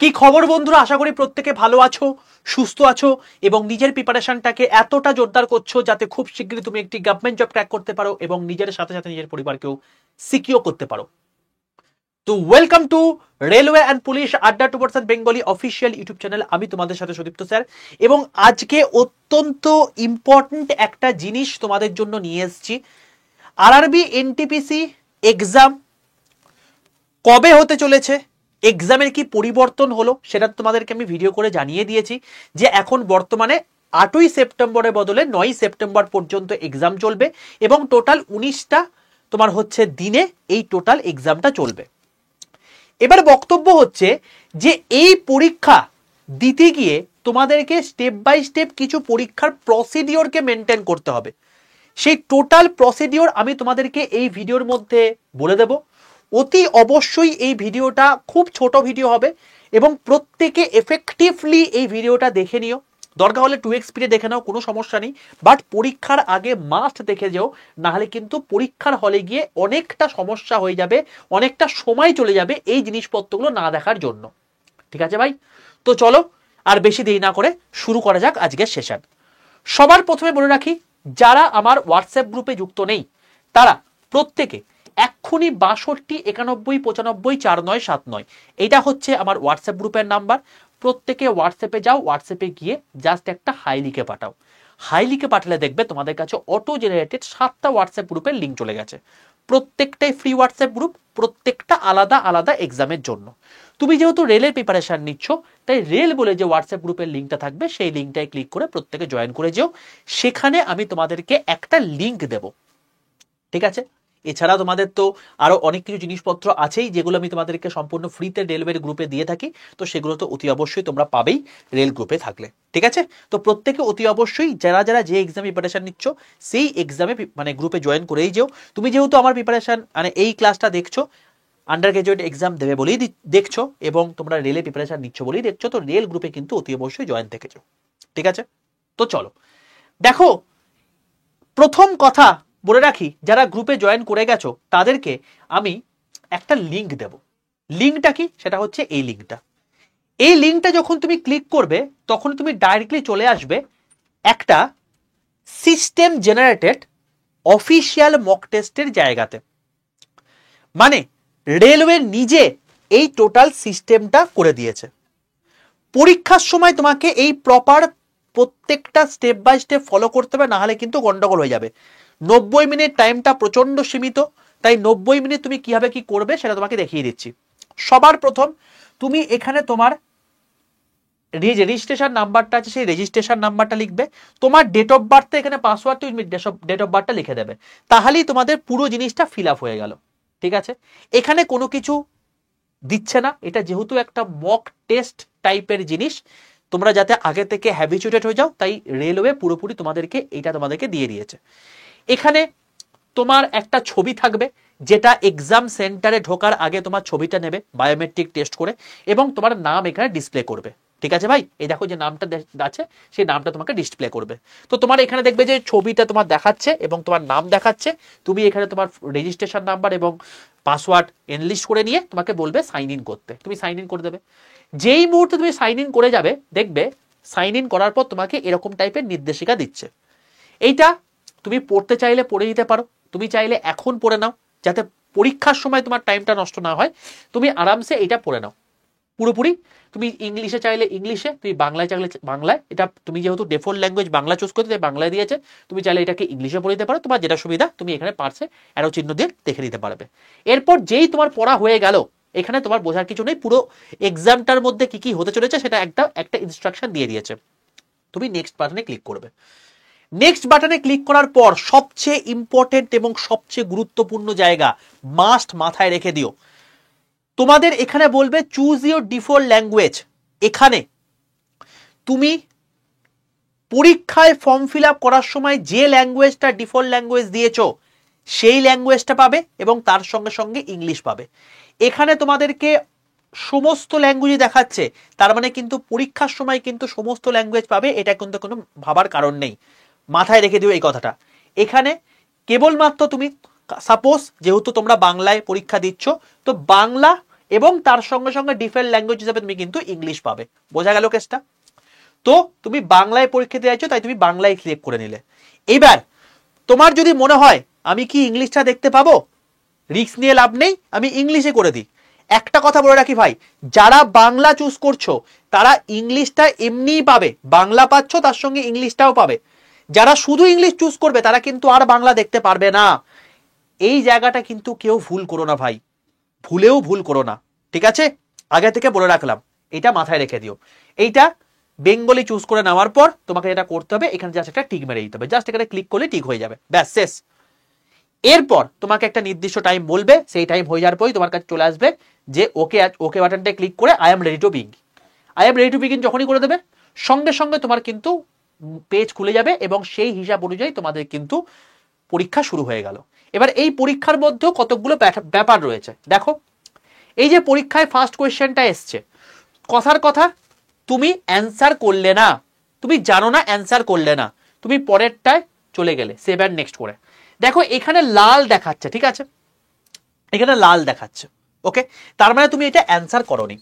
কি খবর বন্ধুরা, আশা করি প্রত্যেকে ভালো আছো, সুস্থ আছো এবং নিজের প্রিপারেশনটাকে এতটা জোরদার করছো যাতে খুব শীঘ্রই তুমি একটি গভর্নমেন্ট জব ক্র্যাক করতে পারো এবং নিজের সাথে সাথে নিজের পরিবারকেও সিকিউর করতে পারো। তো welcome to railway and police আড্ডা 2% বেঙ্গলি অফিসিয়াল ইউটিউব চ্যানেল। আমি তোমাদের সাথে সুদীপ্ত স্যার এবং আজকে অত্যন্ত ইম্পর্টেন্ট একটা জিনিস তোমাদের জন্য নিয়ে এসেছি। আরআরবি এনটিপিসি এক্সাম কবে হতে চলেছে, এক্সামের কি পরিবর্তন হলো সেটা তোমাদেরকে আমি ভিডিও করে জানিয়ে দিয়েছি যে এখন বর্তমানে 8ই সেপ্টেম্বরের বদলে 9ই সেপ্টেম্বর পর্যন্ত এক্সাম চলবে এবং টোটাল 19টা তোমার হচ্ছে দিনে এই টোটাল এক্সামটা চলবে। এবার বক্তব্য হচ্ছে যে এই পরীক্ষা দিতে গিয়ে তোমাদেরকে স্টেপ বাই স্টেপ কিছু পরীক্ষার প্রসিডিওরকে মেনটেন করতে হবে। সেই টোটাল প্রসিডিওর আমি তোমাদেরকে এই ভিডিওর মধ্যে বলে দেব। অতি অবশ্যই এই ভিডিওটা খুব ছোট ভিডিও হবে এবং প্রত্যেকে এফেক্টিভলি এই ভিডিওটা দেখে নিও। দরকার হলে 2x স্পিডে দেখে নাও, কোনো সমস্যা নেই, বাট পরীক্ষার আগে মাস্ট দেখে যাও, নাহলে কিন্তু পরীক্ষার হলে গিয়ে অনেকটা সমস্যা হয়ে যাবে, অনেকটা সময় চলে যাবে এই জিনিসপত্রগুলো না দেখার জন্য। ঠিক আছে ভাই? তো চলো আর বেশি দেরি না করে শুরু করা যাক আজকের সেশন। সবার প্রথমে বলে রাখি, যারা আমার হোয়াটসঅ্যাপ গ্রুপে যুক্ত নেই তারা প্রত্যেকে এক্ষুনি 62 91 95 4979 এটা হচ্ছে আমার হোয়াটসঅ্যাপ গ্রুপের নাম্বার। প্রত্যেকে হোয়াটসঅ্যাপে যাও, হোয়াটসঅ্যাপে গিয়ে জাস্ট একটা হাই লিখে পাঠাও। হাই লিখে পাঠালে দেখবে তোমাদের কাছে অটো জেনারেটেড 7টা হোয়াটসঅ্যাপ গ্রুপের লিঙ্ক চলে গেছে। প্রত্যেকটাই ফ্রি হোয়াটসঅ্যাপ গ্রুপ, প্রত্যেকটা আলাদা আলাদা এক্সামের জন্য। তুমি যেহেতু রেলের প্রিপারেশন নিচ্ছ তাই রেল বলে যে হোয়াটসঅ্যাপ গ্রুপের লিঙ্কটা থাকবে সেই লিঙ্কটায় ক্লিক করে প্রত্যেকে জয়েন করে যেও। সেখানে আমি তোমাদেরকে একটা লিঙ্ক দেব, ঠিক আছে? এছাড়া তোমাদের তো আরো অনেক কিছু জিনিসপত্র আছেই যেগুলো আমি তোমাদেরকে সম্পূর্ণ ফ্রিতে রেলওয়ের গ্রুপে দিয়ে থাকি, তো সেগুলো তো অতি অবশ্যই তোমরা পাবেই রেল গ্রুপে থাকলে। ঠিক আছে? তো প্রত্যেকে অতি অবশ্যই যারা যারা যে এক্সামে প্রিপারেশন নিচ্ছ সেই এক্সামে মানে গ্রুপে জয়েন করেই যেও। তুমি যেহেতু আমার প্রিপারেশন মানে এই ক্লাসটা দেখছো, আন্ডার গ্রাজুয়েট এক্সাম দেবে বলেই দেখছো এবং তোমরা রেলে প্রিপারেশন নিচ্ছ বলেই দেখছো, তো রেল গ্রুপে কিন্তু অতি অবশ্যই জয়েন থেকেছো। ঠিক আছে? তো চলো দেখো, প্রথম কথা বলে রাখি, যারা গ্রুপে জয়েন করে গেছো তাদেরকে আমি একটা লিঙ্ক দেব। লিঙ্কটা কি? সেটা হচ্ছে এই লিঙ্কটা। এই লিঙ্কটা যখন তুমি ক্লিক করবে তখন তুমি ডাইরেক্টলি চলে আসবে একটা সিস্টেম জেনারেটেড অফিসিয়াল মক টেস্টের জায়গাতে। মানে রেলওয়ে নিজে এই টোটাল সিস্টেমটা করে দিয়েছে। পরীক্ষার সময় তোমাকে এই প্রপার প্রত্যেকটা স্টেপ বাই স্টেপ ফলো করতে হবে, না হলে কিন্তু গন্ডগোল হয়ে যাবে। 90 মিনিট টাইমটা প্রচন্ড সীমিত, তাই 90 মিনিট তুমি কিভাবে কি করবে সেটা তোমাকে দেখিয়ে দিচ্ছি। সবার প্রথম তুমি এখানে তোমার রেজিস্ট্রেশন নাম্বারটা আছে, সেই রেজিস্ট্রেশন নাম্বারটা লিখবে। তোমার ডেট অফ বার্থটা এখানে পাসওয়ার্ড, তুমি ডেট অফ বার্থটা লিখে দেবে, তাহলেই তোমাদের পুরো জিনিসটা ফিল আপ হয়ে গেল। ঠিক আছে? এখানে কোনো কিছু দিচ্ছে না, এটা যেহেতু একটা মক টেস্ট টাইপের জিনিস, তোমরা যাতে আগে থেকে হ্যাবিচুয়েটেড হয়ে যাও তাই রেলওয়ে পুরোপুরি তোমাদেরকে দিয়ে দিয়েছে। এখানে তোমার একটা ছবি থাকবে যেটা এক্সাম সেন্টারে ঢোকার আগে তোমার ছবিটা নেবে বায়োমেট্রিক টেস্ট করে এবং তোমার নাম এখানে ডিসপ্লে করবে। ঠিক আছে ভাই? এই দেখো যে নামটা আছে সেই নামটা তোমাকে ডিসপ্লে করবে। তো তোমার এখানে দেখবে যে ছবিটা তোমার দেখাচ্ছে এবং তোমার নাম দেখাচ্ছে। তুমি এখানে তোমার রেজিস্ট্রেশন নাম্বার এবং পাসওয়ার্ড এনলিস্ট করে নিয়ে তোমাকে বলবে সাইন ইন করতে, তুমি সাইন ইন করে দেবে। যেই মুহূর্তে তুমি সাইন ইন করে যাবে দেখবে সাইন ইন করার পর তোমাকে এরকম টাইপের নির্দেশিকা দিচ্ছে। এইটা তুমি পড়তে চাইলে পড়ে নিতে পারো, তুমি চাইলে এখন পড়ে নাও যাতে পরীক্ষার সময় তোমার টাইমটা নষ্ট না হয়। তুমি আরামসে এটা পড়ে নাও পুরোপুরি। তুমি ইংলিশে চাইলে ইংলিশে, তুমি বাংলায় চাইলে বাংলায়। এটা তুমি যেহেতু ডিফল্ট ল্যাঙ্গুয়েজ বাংলা চুজ করতে, তাই বাংলায় দিয়েছে। তুমি চাইলে এটাকে ইংলিশে পড়ে দিতে পারো, তোমার যেটা সুবিধা তুমি এখানে পারছে অ্যারো চিহ্ন দিয়ে দেখে নিতে পারবে। এরপর যেই তোমার পড়া হয়ে গেল, এখানে তোমার বোঝার কিছু নেই, পুরো এক্সামটার মধ্যে কি কি হতে চলেছে সেটা একটা ইনস্ট্রাকশন দিয়ে দিয়েছে। তুমি নেক্সট বাটনে ক্লিক করবে। নেক্সট বাটনে ক্লিক করার পর সবচেয়ে ইম্পর্টেন্ট এবং সবচেয়ে গুরুত্বপূর্ণ জায়গা মাস্ট মাথায় রেখে দিও, তোমাদের এখানে বলবে চুজ ইউর ডিফল্ট ল্যাঙ্গুয়েজ। এখানে তুমি পরীক্ষায় ফর্ম ফিল আপ করার সময় যে ল্যাঙ্গুয়েজটা ডিফল্ট ল্যাঙ্গুয়েজ দিয়েছো সেই ল্যাঙ্গুয়েজটা পাবে এবং তার সঙ্গে সঙ্গে ইংলিশ পাবে। এখানে তোমাদেরকে সমস্ত ল্যাঙ্গুয়েজ দেখাচ্ছে, তার মানে কিন্তু পরীক্ষার সময় কিন্তু সমস্ত ল্যাঙ্গুয়েজ পাবে, এটা কিন্তু কোনো ভাবার কারণ নেই। মাথায় রেখে দিও এই কথাটা। এখানে কেবলমাত্র তুমি সাপোজ যেহেতু তোমরা বাংলায় পরীক্ষা দিচ্ছ, তো বাংলা এবং তার সঙ্গে সঙ্গে ডিফল্ট ল্যাঙ্গুয়েজ হিসেবে তুমি কিন্তু ইংলিশ পাবে। বোঝা গেল কেসটা? তো তুমি বাংলায় পরীক্ষা দিয়ে যাচ্ছ, তাই তুমি বাংলায় সিলেক্ট করে নিলে। এবার তোমার যদি মনে হয় আমি কি ইংলিশটা দেখতে পাবো, রিস্ক নিয়ে লাভ নেই, আমি ইংলিশে করে দিই। একটা কথা বলে রাখি ভাই, যারা বাংলা চুজ করছো তারা ইংলিশটা এমনিই পাবে, বাংলা পাচ্ছ তার সঙ্গে ইংলিশটাও পাবে। যারা শুধু ইংলিশ চুজ করবে তারা কিন্তু আর বাংলা দেখতে পারবে না। এই জায়গাটা কিন্তু কেউ ভুল করো না ভাই, ভুলেও ভুল করো না, ঠিক আছে? আগে থেকে বলে রাখলাম, এটা মাথায় রেখে দিও। এইটা বেঙ্গলি চুজ করে নেওয়ার পর তোমাকে যেটা করতে হবে, এখানে জাস্ট একটা টিক মেরে দিতে হবে, জাস্ট এখানে ক্লিক করলে টিক হয়ে যাবে, ব্যাস শেষ। এরপর তোমাকে একটা নির্দিষ্ট টাইম বলবে, সেই টাইম হয়ে যাওয়ার পরই তোমার কাছে চলে আসবে যে ওকে ওকে বাটনটা ক্লিক করে I am ready to begin. I am ready to begin যখনই করে দেবে, সঙ্গে সঙ্গে তোমার কিন্তু পেজ খুলে যাবে এবং সেই হিসাব অনুযায়ী তোমাদের কিন্তু পরীক্ষা শুরু হয়ে গেল। এবার এই পরীক্ষার মধ্যেও কতগুলো ব্যাপার রয়েছে দেখো। এই যে পরীক্ষায় ফার্স্ট কোয়েশ্চেনটা এসছে, কথার কথা তুমি অ্যান্সার করলে না, তুমি জানো না অ্যান্সার করলে না, তুমি পরেরটায় চলে গেলে সেভ অ্যান্ড নেক্সট করে। দেখো এখানে লাল দেখাচ্ছে, ঠিক আছে, এখানে লাল দেখাচ্ছে, ওকে, তার মানে তুমি এটা অ্যান্সার করোনি,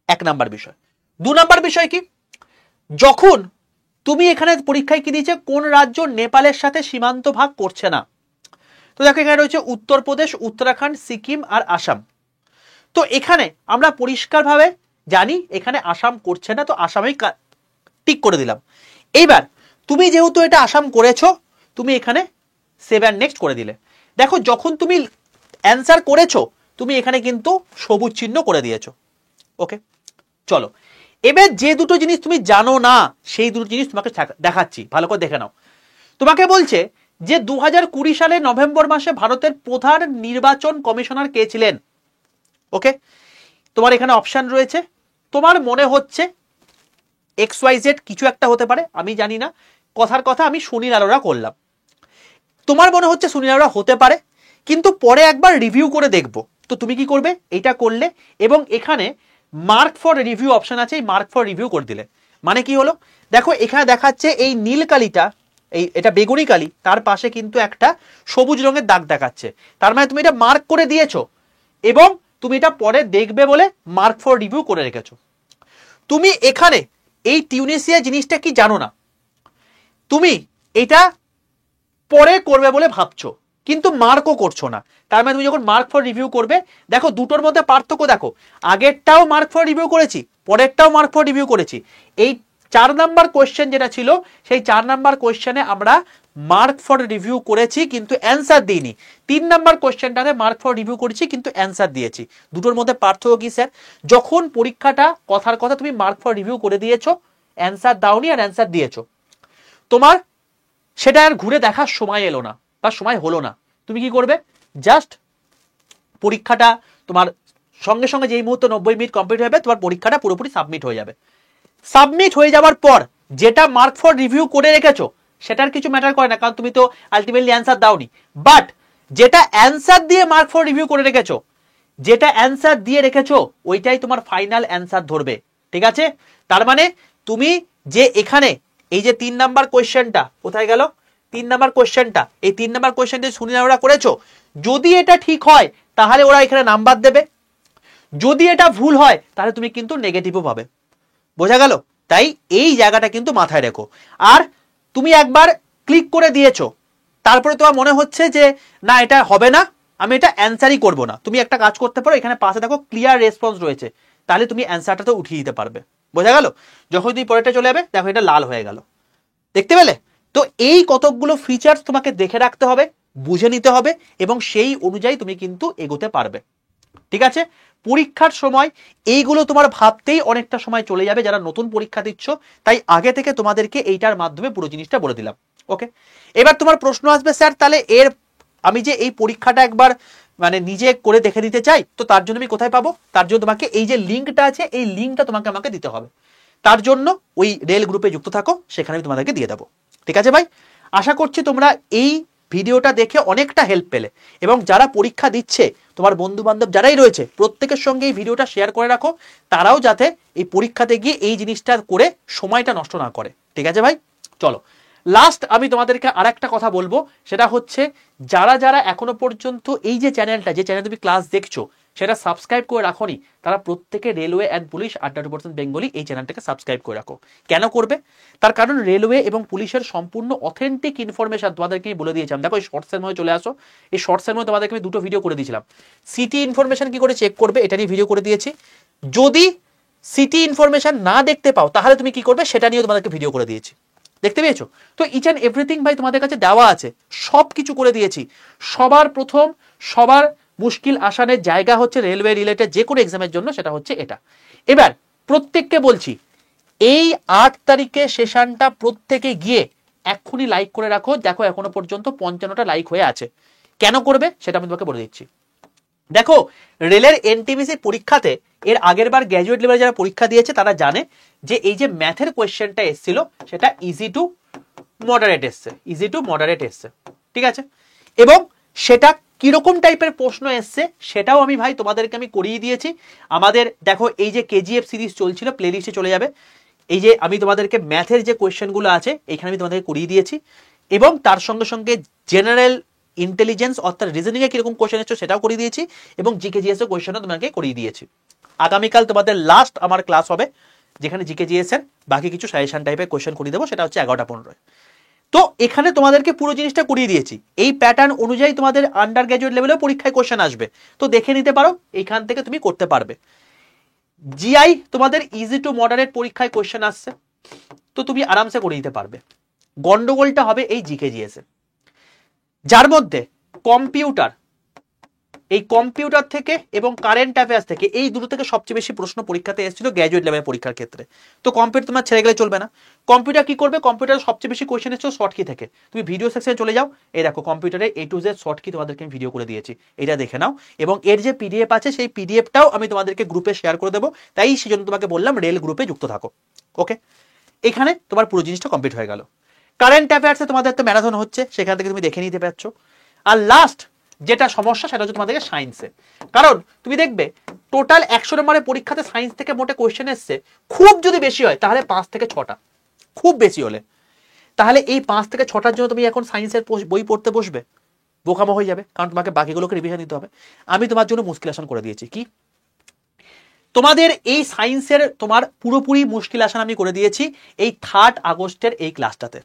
এক নাম্বার বিষয়। দু নাম্বার বিষয় কি, যখন তুমি এখানে পরীক্ষায় কি দিয়েছে, কোন রাজ্য নেপালের সাথে সীমান্ত ভাগ করছে না, তো দেখো এখানে রয়েছে উত্তরপ্রদেশ, উত্তরাখণ্ড, সিকিম আর আসাম। তো এখানে আমরা পরিষ্কারভাবে জানি এখানে আসাম করছে না, তো আসামেই টিক করে দিলাম। এইবার তুমি যেহেতু এটা আসাম করেছো, তুমি এখানে সেভ অ্যান্ড নেক্সট করে দিলে। দেখো যখন তুমি অ্যান্সার করেছো তুমি এখানে কিন্তু সবুজ চিহ্ন করে দিয়েছো, ওকে। চলো এবার যে দুটো জিনিস তুমি জানো না সেই দুটো জিনিস তোমাকে দেখাচ্ছি, ভালো করে দেখে নাও। তোমাকে বলছে যে 2020 সালে নভেম্বর মাসে ভারতের প্রধান নির্বাচন কমিশনার কে ছিলেন, ওকে। তোমার এখানে অপশন রয়েছে, তোমার মনে হচ্ছে XYZ কিছু একটা হতে পারে, আমি জানি না, কথার কথা আমি সুনীল আরোরা করলাম, তোমার মনে হচ্ছে সুনীল আরোরা হতে পারে, কিন্তু পরে একবার রিভিউ করে দেখব। তো তুমি কি করবে, এটা করলে এবং এখানে মার্ক ফর রিভিউ অপশন আছে, এই মার্ক ফর রিভিউ করে দিলে। মানে কি হলো, দেখো এখানে দেখাচ্ছে এই নীল কালিটা, এটা বেগুনি কালি, তার পাশে কিন্তু একটা সবুজ রঙের দাগ দেখাচ্ছে, তার মানে তুমি এটা মার্ক করে দিয়েছো এবং তুমি এটা পরে দেখবে বলে মার্ক ফর রিভিউ করে রেখেছো। তুমি এখানে এই টিউনিসিয়া জিনিসটা কি জানো না, তুমি এটা পরে করবে বলে ভাবছো কিন্তু মার্কও করছো না, তার মানে তুমি যখন মার্ক ফর রিভিউ করবে, দেখো দুটোর মধ্যে পার্থক্য দেখো, আগেরটাও মার্ক ফর রিভিউ করেছি, পরেরটাও মার্ক ফর রিভিউ করেছি। এই 4 নাম্বার কোয়েশ্চেন যেটা ছিল, সেই 4 নাম্বার কোয়েশ্চেনে আমরা মার্ক ফর রিভিউ করেছি কিন্তু অ্যান্সার দিইনি, 3 নাম্বার কোয়েশ্চেনটাতে মার্ক ফর রিভিউ করেছি কিন্তু অ্যান্সার দিয়েছি। দুটোর মধ্যে পার্থক্য কি স্যার, যখন পরীক্ষাটা কথার কথা তুমি মার্ক ফর রিভিউ করে দিয়েছো, অ্যান্সার দাওনি আর অ্যান্সার দিয়েছো, তোমার সেটা আর ঘুরে দেখার সময় এলো না বা সময় হলো না, তুমি কি করবে, জাস্ট পরীক্ষাটা তোমার সঙ্গে সঙ্গে যেই মুহূর্তে 90 মিনিট কমপ্লিট হবে তোমার পরীক্ষাটা পুরোপুরি সাবমিট হয়ে যাবে। সাবমিট হয়ে যাওয়ার পর যেটা মার্ক ফর রিভিউ করে রেখেছো সেটার কিছু ম্যাটার করে না, কারণ তুমি তো আলটিমেটলি অ্যান্সার দাওনি, বাট যেটা অ্যান্সার দিয়ে মার্ক ফর রিভিউ করে রেখেছো, যেটা অ্যান্সার দিয়ে রেখেছো ওইটাই তোমার ফাইনাল অ্যান্সার ধরবে, ঠিক আছে। তার মানে তুমি যে এখানে এই যে 3 নাম্বার কোয়েশ্চেনটা কোথায় গেল, 3 নাম্বার কোয়েশ্চেনটা, এই 3 নাম্বার কোয়েশ্চেনটা শুনে ওরা করেছো, যদি এটা ঠিক হয় তাহলে ওরা এখানে নাম্বার দেবে, যদি এটা ভুল হয় তাহলে তুমি কিন্তু নেগেটিভও পাবে, বোঝা গেল। তাই এই জায়গাটা কিন্তু মাথায় রেখো। আর তুমি একবার ক্লিক করে দিয়েছো, তারপরে তোমার মনে হচ্ছে যে না এটা হবে না, আমি এটা অ্যান্সারই করবো না, তুমি একটা কাজ করতে পারো, এখানে পাশে দেখো ক্লিয়ার রেসপন্স রয়েছে, তাহলে তুমি অ্যান্সারটা তো উঠিয়ে দিতে পারবে, বোঝা গেল। যখন তুমি পরেরটা চলে যাবে দেখো এটা লাল হয়ে গেল, দেখতে পেলে। তো এই কতকগুলো ফিচার্স তোমাকে দেখে রাখতে হবে, বুঝে নিতে হবে এবং সেই অনুযায়ী তুমি কিন্তু এগোতে পারবে, ঠিক আছে। পরীক্ষার সময় এইগুলো তোমার ভাবতেই অনেকটা সময় চলে যাবে যারা নতুন পরীক্ষা দিচ্ছ, তাই আগে থেকে তোমাদেরকে এইটার মাধ্যমে পুরো জিনিসটা বলে দিলাম, ওকে। এবার তোমার প্রশ্ন আসবে স্যার তাহলে এর আমি যে এই পরীক্ষাটা একবার মানে নিজে করে দেখে দিতে চাই, তো তার জন্য আমি কোথায় পাবো, তার জন্য তোমাকে এই যে লিঙ্কটা আছে এই লিঙ্কটা তোমাকে আমাকে দিতে হবে, তার জন্য ওই রেল গ্রুপে যুক্ত থাকো, সেখানে আমি তোমাদেরকে দিয়ে দেবো, ঠিক আছে ভাই। আশা করছি তোমরা এই ভিডিওটা দেখে অনেকটা হেল্প পেলে এবং যারা পরীক্ষা দিচ্ছে তোমার বন্ধু বান্ধব যারাই রয়েছে প্রত্যেকের সঙ্গে এই ভিডিওটা শেয়ার করে রাখো, তারাও যাতে এই পরীক্ষাতে গিয়ে এই জিনিসটা করে সময়টা নষ্ট না করে, ঠিক আছে ভাই। চলো লাস্ট আমি তোমাদেরকে আরেকটা কথা বলবো, সেটা হচ্ছে যারা যারা এখনো পর্যন্ত এই যে চ্যানেলটা, যে চ্যানেলে তুমি ক্লাস দেখছো, সেটা সাবস্ক্রাইব করে রাখোনি তারা প্রত্যেকে রেলওয়ে অ্যান্ড পুলিশ @2% বেঙ্গলি এই চ্যানেলটাকে সাবস্ক্রাইব করে রাখো। কেন করবে? তার কারণ রেলওয়ে এবং পুলিশের সম্পূর্ণ অথেন্টিক ইনফরমেশন তোমাদেরকে আমি বলে দিয়েছিলাম। দেখো এই শর্টসের মধ্যে চলে আসো, এই শর্টসের মধ্যে তোমাদেরকে আমি 2টো ভিডিও করে দিয়েছিলাম। সিটি ইনফরমেশন কি করে চেক করবে এটা নিয়ে ভিডিও করে দিয়েছি। যদি সিটি ইনফরমেশন না দেখতে পাও তাহলে তুমি কি করবে সেটা নিয়ে তোমাদেরকে ভিডিও করে দিয়েছি, দেখতে পেয়েছো? তো ইচ অ্যান্ড এভরিথিং ভাই তোমাদের কাছে দেওয়া আছে, সব কিছু করে দিয়েছি। সবার প্রথম সবার মুশকিল আসানের জায়গা হচ্ছে রেলওয়ে রিলেটেড যে কোনো এক্সামের জন্য, সেটা হচ্ছে এটা। এবার প্রত্যেককে বলছি এই 8 তারিখে সেশনটা প্রত্যেকে গিয়ে এক্ষুনি লাইক করে রাখো। দেখো এখনো পর্যন্ত 55টা লাইক হয়ে আছে। কেন করবে সেটা আমি তোমাকে বলে দিচ্ছি। দেখো রেলের এনটিপিসি পরীক্ষাতে এর আগের বার গ্র্যাজুয়েট লেভেলে যারা পরীক্ষা দিয়েছে তারা জানে যে এই যে ম্যাথের কোয়েশ্চেনটা এসেছিল সেটা ইজি টু মডারেট এসছে, ঠিক আছে? এবং সেটা কিরকম টাইপের প্রশ্ন এসছে সেটাও আমি ভাই তোমাদেরকে আমি করিয়ে দিয়েছি। আমাদের দেখো এই যে কেজিএফ সিরিজ চলছিল, প্লেলিস্টে চলে যাবে। এই যে আমি তোমাদেরকে ম্যাথের যে কোয়েশ্চেনগুলো আছে এখানে আমি তোমাদেরকে করিয়ে দিয়েছি, এবং তার সঙ্গে সঙ্গে জেনারেল ইন্টেলিজেন্স অর্থাৎ রিজনিং এ কিরকম কোয়েশ্চেন এসেছে সেটাও করিয়ে দিয়েছি, এবং জিকে জিএস এর কোয়েশ্চেনও তোমাকে করিয়ে দিয়েছি। আগামীকাল তোমাদের লাস্ট আমার ক্লাস হবে যেখানে জিকে জিএস এর বাকি কিছু সাজেশন টাইপের কোয়েশ্চেন করিয়ে দেবো, সেটা হচ্ছে 11টা 15। তো এখানে তোমাদেরকে পুরো জিনিসটা করিয়ে দিয়েছি। এই প্যাটার্ন অনুযায়ী তোমাদের আন্ডার গ্র্যাজুয়েট লেভেলেও পরীক্ষায় কোশ্চেন আসবে, তো দেখে নিতে পারো, এইখান থেকে তুমি করতে পারবে। জিআই তোমাদের ইজি টু মডারেট পরীক্ষায় কোশ্চেন আসছে, তো তুমি আরামসে করে নিতে পারবে। গন্ডগোলটা হবে এই জিকে জিএস এ, যার মধ্যে কম্পিউটার, এই কম্পিউটার থেকে এবং কারেন্ট অ্যাফেয়ার্স থেকে এই দুটো থেকে সবচেয়ে বেশি প্রশ্ন পরীক্ষাতে এসেছিল গ্র্যাজুয়েট লেভেলের পরীক্ষার ক্ষেত্রে। তো কম্পিউটার তোমার ছেড়ে গেলে চলবে না। কম্পিউটার কি করবে? কম্পিউটার সবচেয়ে বেশি কোয়েশ্চেন এসেছিল শর্ট কি থেকে। তুমি ভিডিও সেকশনে চলে যাও, এই দেখো কম্পিউটারে A to Z শর্ট কি তোমাদেরকে আমি ভিডিও করে দিয়েছি, এটা দেখে নাও। এবং এর যে পিডিএফ আছে সেই পিডিএফটাও আমি তোমাদেরকে গ্রুপে শেয়ার করে দেবো, তাই সেজন্য তোমাকে বললাম রেল গ্রুপে যুক্ত থাকো। ওকে, এখানে তোমার পুরো জিনিসটা কমপ্লিট হয়ে গেল। কারেন্ট অ্যাফেয়ার্সে তোমাদের একটা ম্যারাথন হচ্ছে, সেখান থেকে তুমি দেখে নিতে পারছো। আর লাস্ট যেটা সমস্যা সেটা হচ্ছে তোমাদেরকে সায়েন্সে, কারণ তুমি দেখবে টোটাল 100 নম্বরের পরীক্ষাতে সায়েন্স থেকে মোটে কোয়েশ্চেন এসছে, খুব যদি বেশি হয় তাহলে 5 থেকে 6টা, খুব বেশি হলে। তাহলে এই 5 থেকে 6টার জন্য তুমি এখন সায়েন্সের বই পড়তে বসবে, বোকামো হয়ে যাবে, কারণ তোমাকে বাকিগুলোকে রিভিশন দিতে হবে। আমি তোমার জন্য মুশকিল আসান করে দিয়েছি। কি তোমাদের এই সায়েন্সের তোমার পুরোপুরি মুশকিল আসান আমি করে দিয়েছি এই 3 আগস্টের এই ক্লাসটাতে।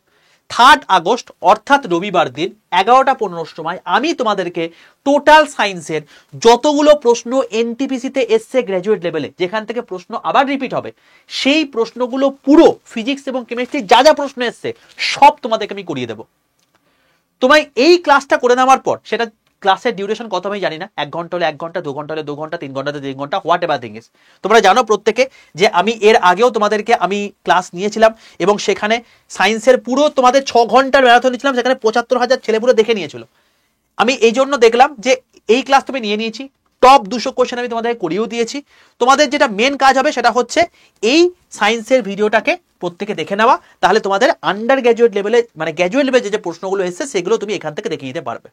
3 আগস্ট অর্থাৎ রবিবার দিন 11টা 15 সময় আমি তোমাদেরকে টোটাল সায়েন্সের যতগুলো প্রশ্ন এনটিপিসিতে এসছে গ্র্যাজুয়েট লেভেলে, যেখান থেকে প্রশ্ন আবার রিপিট হবে, সেই প্রশ্নগুলো পুরো ফিজিক্স এবং কেমিস্ট্রি যা যা প্রশ্ন এসছে সব তোমাদেরকে আমি করিয়ে দেবো। তোমায় এই ক্লাসটা করে নেওয়ার পর, সেটা ক্লাসের ডিউরেশন কত আমি জানি না, 1 ঘন্টা হলে 1 ঘন্টা, 2 ঘন্টা হলে 2 ঘন্টা, 3 ঘন্টা 3 ঘন্টা, হোয়াট এভার থিং ইজ। তোমরা জানো প্রত্যেকে যে আমি এর আগেও তোমাদেরকে আমি ক্লাস নিয়েছিলাম, এবং সেখানে সায়েন্সের পুরো তোমাদের 6 ঘন্টার ম্যারাথন নিয়েছিলাম, সেখানে 75,000 ছেলে পুরো দেখে নিয়েছিল। আমি এই জন্য দেখলাম যে এই ক্লাস তুমি নিয়ে নিয়েছি, টপ 200 কোশ্চেন আমি তোমাদের করিয়েও দিয়েছি। তোমাদের যেটা মেন কাজ হবে সেটা হচ্ছে এই সায়েন্সের ভিডিওটাকে প্রত্যেকে দেখে নেওয়া, তাহলে তোমাদের আন্ডার গ্র্যাজুয়েট লেভেলে মানে গ্র্যাজুয়েট লেভেলে যে প্রশ্নগুলো এসছে সেগুলো তুমি এখান থেকে দেখে নিতে পারবে।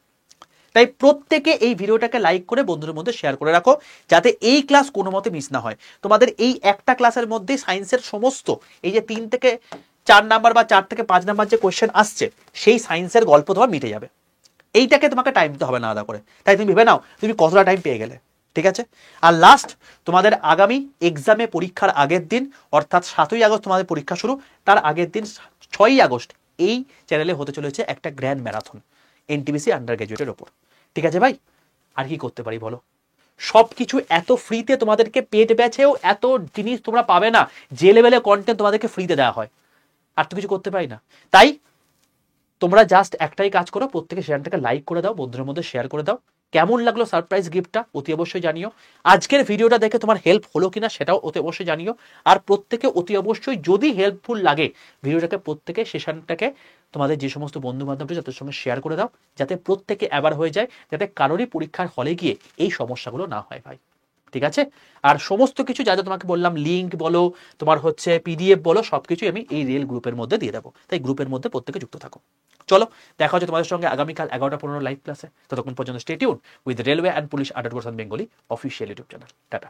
তাই প্রত্যেকে এই ভিডিওটাকে লাইক করে বন্ধুদের মধ্যে শেয়ার করে রাখো, যাতে এই ক্লাস কোনো মতে মিস না হয়। তোমাদের এই একটা ক্লাসের মধ্যে সায়েন্সের সমস্ত এই যে 3 থেকে 4 নাম্বার বা 4 থেকে 5 নাম্বার যে কোয়েশ্চেন আসছে সেই সায়েন্সের গল্প তোমার মিটে যাবে। এইটাকে তোমাকে টাইম দিতে হবে না আলাদা করে। তাই তুমি ভেবে নাও তুমি কতটা টাইম পেয়ে গেলে, ঠিক আছে? আর লাস্ট তোমাদের আগামী এক্সামে পরীক্ষার আগের দিন অর্থাৎ 7ই আগস্ট তোমাদের পরীক্ষা শুরু, তার আগের দিন 6ই আগস্ট এই চ্যানেলে হতে চলেছে একটা গ্র্যান্ড ম্যারাথন এনটিপিসি আন্ডার গ্র্যাজুয়েটের ওপর। ঠিক আছে ভাই, আর কি করতে পারি বলো? সবকিছু এত ফ্রিতে তোমাদেরকে পেড ব্যাচেও এত জিনিস তোমরা পাবে না, যে লেভেলে কন্টেন্ট তোমাদেরকে ফ্রিতে দেওয়া হয়, আর তো কিছু করতে পারি না। তাই তোমরা জাস্ট একটাই কাজ করো, প্রত্যেকে শেয়ারটাকে লাইক করে দাও, বন্ধুদের মধ্যে শেয়ার করে দাও। কেমন লাগলো সারপ্রাইজ গিফটটা অতি অবশ্যই জানিও। আজকের ভিডিওটা দেখে তোমার হেল্প হলো কিনা সেটাও অতি অবশ্যই জানিও। আর প্রত্যেকে অতি অবশ্যই যদি হেল্পফুল লাগে ভিডিওটাকে প্রত্যেকে সেশনটাকে তোমাদের যে সমস্ত বন্ধু বান্ধবরা যাদের সঙ্গে শেয়ার করে দাও, যাতে প্রত্যেকে অ্যাওয়ার হয়ে যায়, যাতে কারোরই পরীক্ষার হলে গিয়ে এই সমস্যাগুলো না হয় ভাই। ঠিক আছে? আর সমস্ত কিছু যা যা তোমাকে বললাম, লিঙ্ক বলো, তোমার হচ্ছে পিডিএফ বলো, সবকিছু আমি এই রেল গ্রুপের মধ্যে দিয়ে দেবো। তাই গ্রুপের মধ্যে প্রত্যেকে যুক্ত থাকো। চলো দেখা হচ্ছে তোমাদের সঙ্গে আগামীকাল 11টা 15 লাইভ ক্লাসে। ততক্ষণ পর্যন্ত stay tune with railway and police @2% Bengali official YouTube channel. Tata.